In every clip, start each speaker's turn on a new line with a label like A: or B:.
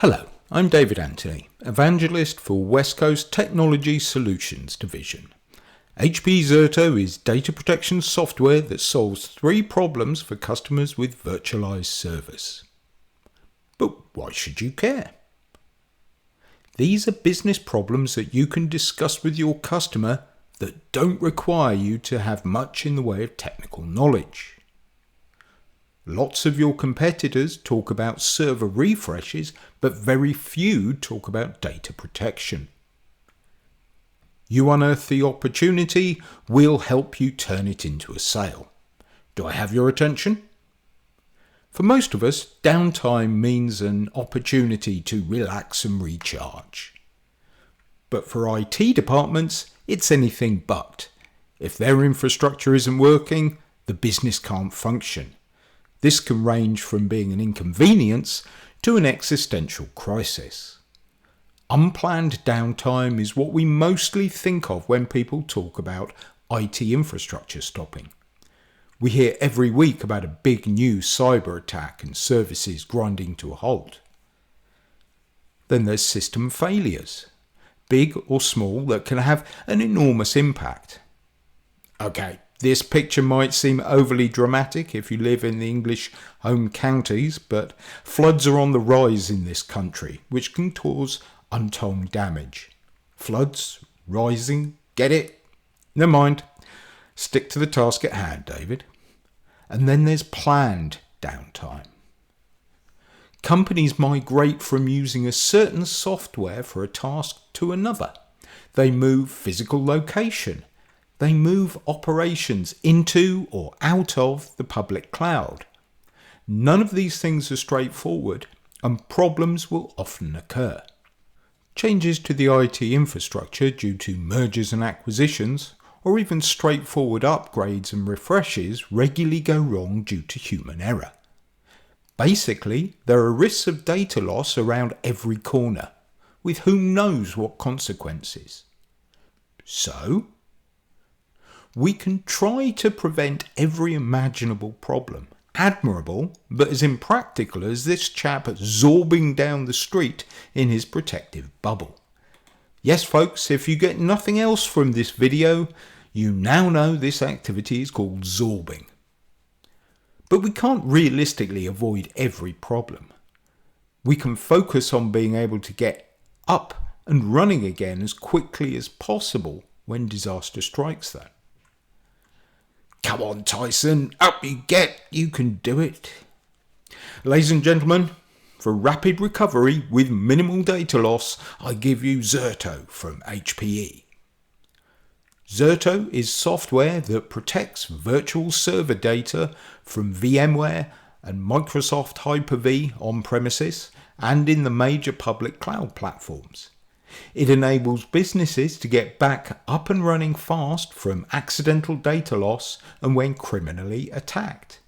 A: Hello, I'm David Anthony, Evangelist for Westcoast Technology Solutions Division. HPE Zerto is data protection software that solves three problems for customers with virtualized servers. But why should you care? These are business problems that you can discuss with your customer that don't require you to have much in the way of technical knowledge. Lots of your competitors talk about server refreshes, but very few talk about data protection. You unearth the opportunity, we'll help you turn it into a sale. Do I have your attention? For most of us, downtime means an opportunity to relax and recharge. But for IT departments, it's anything but. If their infrastructure isn't working, the business can't function. This can range from being an inconvenience to an existential crisis. Unplanned downtime is what we mostly think of when people talk about IT infrastructure stopping. We hear every week about a big new cyber attack and services grinding to a halt. Then there's system failures, big or small, that can have an enormous impact. Okay, this picture might seem overly dramatic if you live in the English home counties, but floods are on the rise in this country, which can cause untold damage. Floods, rising, get it? Never mind. Stick to the task at hand, David. And then there's planned downtime. Companies migrate from using a certain software for a task to another. They move physical location. They move operations into or out of the public cloud. None of these things are straightforward, and problems will often occur. Changes to the IT infrastructure due to mergers and acquisitions, or even straightforward upgrades and refreshes, regularly go wrong due to human error. Basically, there are risks of data loss around every corner, with whom knows what consequences. So, we can try to prevent every imaginable problem. Admirable, but as impractical as this chap zorbing down the street in his protective bubble. Yes, folks, if you get nothing else from this video, you now know this activity is called zorbing. But we can't realistically avoid every problem. We can focus on being able to get up and running again as quickly as possible when disaster strikes, though. Come on, Tyson, up you get, you can do it. Ladies and gentlemen, for rapid recovery with minimal data loss, I give you Zerto from HPE. Zerto is software that protects virtual server data from VMware and Microsoft Hyper-V on-premises and in the major public cloud platforms. It enables businesses to get back up and running fast from accidental data loss and when criminally attacked.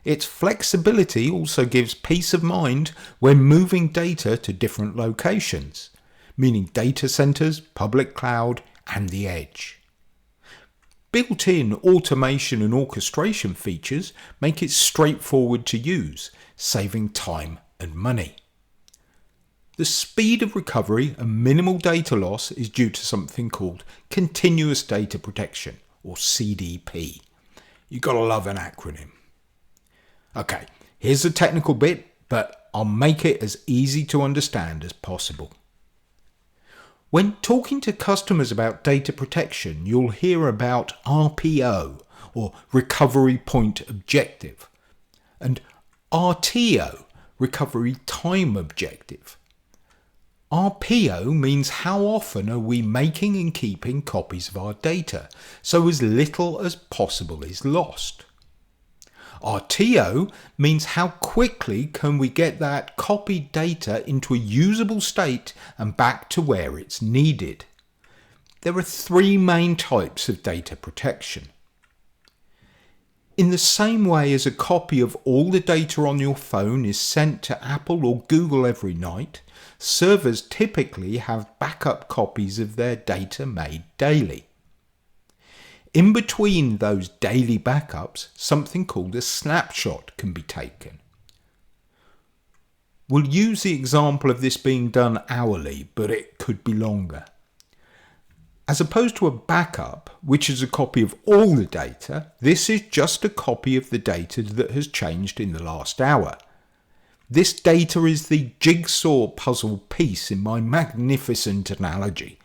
A: Its flexibility also gives peace of mind when moving data to different locations, meaning data centers, public cloud, and the edge. Built-in automation and orchestration features make it straightforward to use, saving time and money. The speed of recovery and minimal data loss is due to something called continuous data protection, or CDP. You gotta love an acronym. Okay, here's the technical bit, but I'll make it as easy to understand as possible. When talking to customers about data protection, you'll hear about RPO, or Recovery Point Objective, and RTO, Recovery Time Objective. RPO means how often are we making and keeping copies of our data, so as little as possible is lost. RTO means how quickly can we get that copied data into a usable state and back to where it's needed. There are three main types of data protection. In the same way as a copy of all the data on your phone is sent to Apple or Google every night, servers typically have backup copies of their data made daily. In between those daily backups, something called a snapshot can be taken. We'll use the example of this being done hourly, but it could be longer. As opposed to a backup, which is a copy of all the data, this is just a copy of the data that has changed in the last hour. This data is the jigsaw puzzle piece in my magnificent analogy.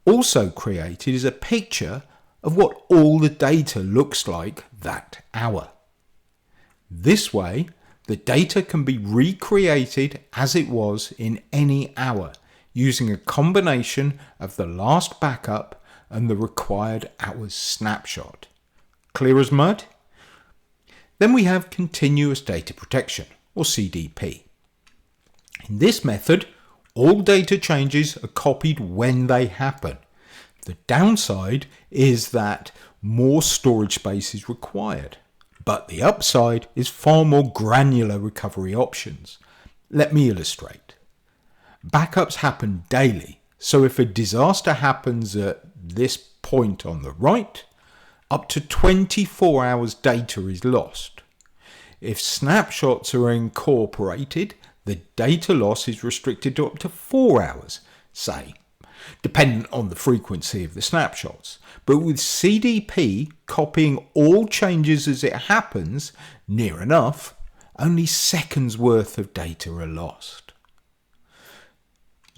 A: Also created is a picture of what all the data looks like that hour. This way, the data can be recreated as it was in any hour, using a combination of the last backup and the required hour's snapshot. Clear as mud? Then we have continuous data protection, or CDP. In this method, all data changes are copied when they happen. The downside is that more storage space is required, but the upside is far more granular recovery options. Let me illustrate. Backups happen daily, so if a disaster happens at this point on the right, up to 24 hours data is lost. If snapshots are incorporated, the data loss is restricted to up to 4 hours, say, dependent on the frequency of the snapshots. But with CDP copying all changes as it happens, near enough, only seconds worth of data are lost.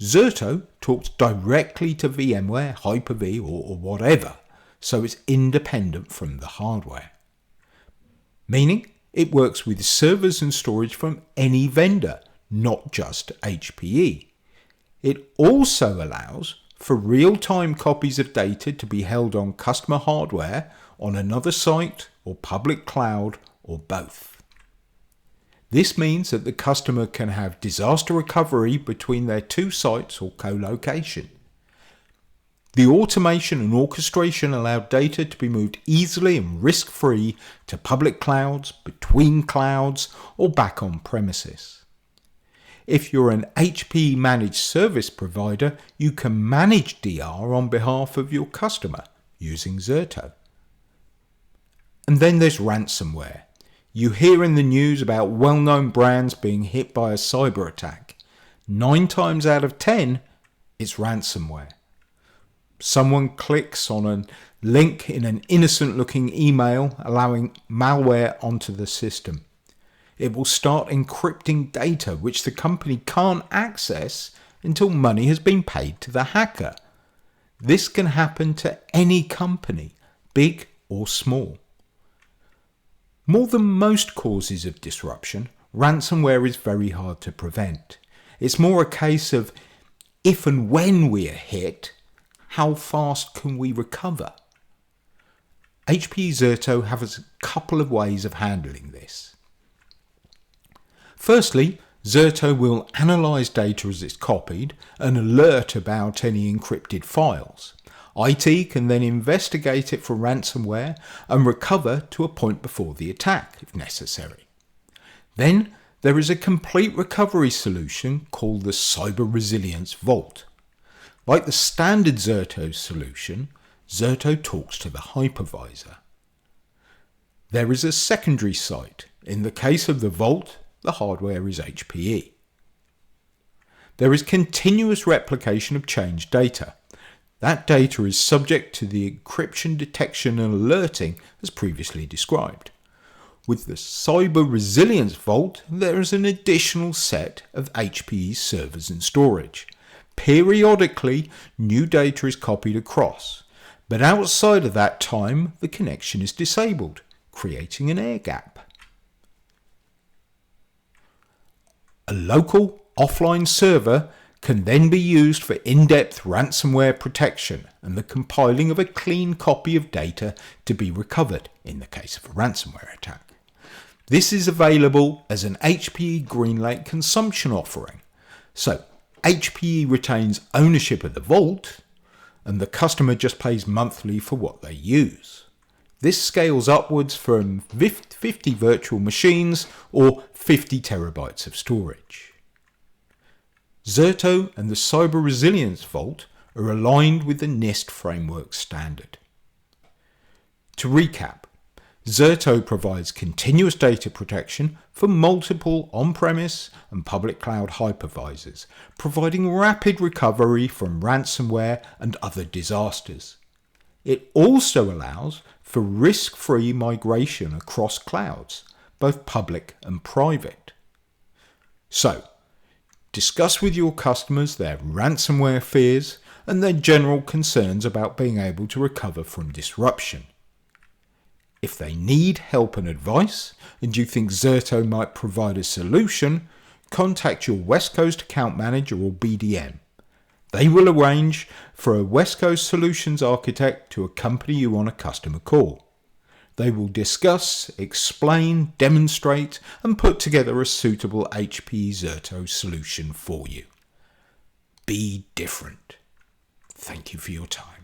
A: Zerto talks directly to VMware, Hyper-V or whatever, so it's independent from the hardware. Meaning it works with servers and storage from any vendor, not just HPE. It also allows for real-time copies of data to be held on customer hardware, on another site or public cloud, or both. This means that the customer can have disaster recovery between their two sites or co-location. The automation and orchestration allow data to be moved easily and risk-free to public clouds, between clouds, or back on premises. If you're an HPE managed service provider, you can manage DR on behalf of your customer using Zerto. And then there's ransomware. You hear in the news about well-known brands being hit by a cyber attack. 9 times out of 10, it's ransomware. Someone clicks on a link in an innocent-looking email allowing malware onto the system. It will start encrypting data which the company can't access until money has been paid to the hacker. This can happen to any company, big or small. More than most causes of disruption, ransomware is very hard to prevent. It's more a case of if and when we are hit, how fast can we recover? HPE Zerto has a couple of ways of handling this. Firstly, Zerto will analyse data as it's copied and alert about any encrypted files. IT can then investigate it for ransomware and recover to a point before the attack, if necessary. Then there is a complete recovery solution called the Cyber Resilience Vault. Like the standard Zerto solution, Zerto talks to the hypervisor. There is a secondary site. In the case of the Vault, the hardware is HPE. There is continuous replication of changed data. That data is subject to the encryption, detection and alerting as previously described. With the Cyber Resilience Vault, there is an additional set of HPE servers and storage. Periodically, new data is copied across, but outside of that time, the connection is disabled, creating an air gap. A local offline server can then be used for in-depth ransomware protection and the compiling of a clean copy of data to be recovered in the case of a ransomware attack. This is available as an HPE GreenLake consumption offering. So HPE retains ownership of the vault and the customer just pays monthly for what they use. This scales upwards from 50 virtual machines or 50 terabytes of storage. Zerto and the Cyber Resilience Vault are aligned with the NIST framework standard. To recap, Zerto provides continuous data protection for multiple on-premise and public cloud hypervisors, providing rapid recovery from ransomware and other disasters. It also allows for risk-free migration across clouds, both public and private. So, discuss with your customers their ransomware fears and their general concerns about being able to recover from disruption. If they need help and advice, and you think Zerto might provide a solution, contact your Westcoast account manager or BDM. They will arrange for a Westcoast solutions architect to accompany you on a customer call. They will discuss, explain, demonstrate, and put together a suitable HPE Zerto solution for you. Be different. Thank you for your time.